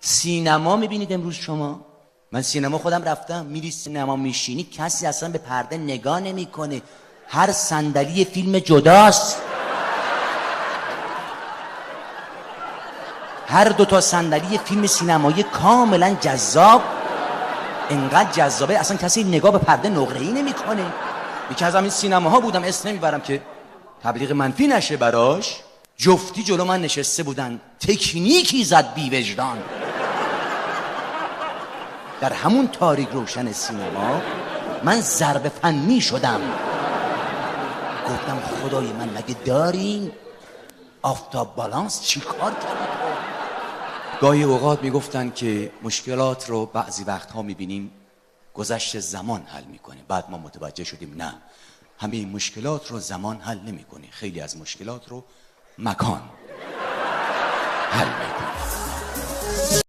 سینما میبینید امروز شما؟ من سینما خودم رفتم، میری سینما میشینی کسی اصلا به پرده نگاه نمیکنه، هر صندلی فیلم جداست، هر دوتا صندلی فیلم سینمایی کاملا جذاب، انقدر جذابه اصلا کسی نگاه به پرده نقره‌ای نمیکنه. یکی از همین سینماها بودم، اسم نمیبرم که تبلیغ منفی نشه براش، جفتی جلو من نشسته بودن، تکنیکی زد بی وجدان در همون تاریک روشن سینما. من ضرب فنی شدم، گفتم خدای من مگه دارین آفتاب بالانس چی کار کردی؟ گاهی اوقات میگفتن که مشکلات رو بعضی وقتها میبینیم گذشت زمان حل میکنه، بعد ما متوجه شدیم نه، همه این مشکلات رو زمان حل نمیکنه، خیلی از مشکلات رو مکان حل میکنه.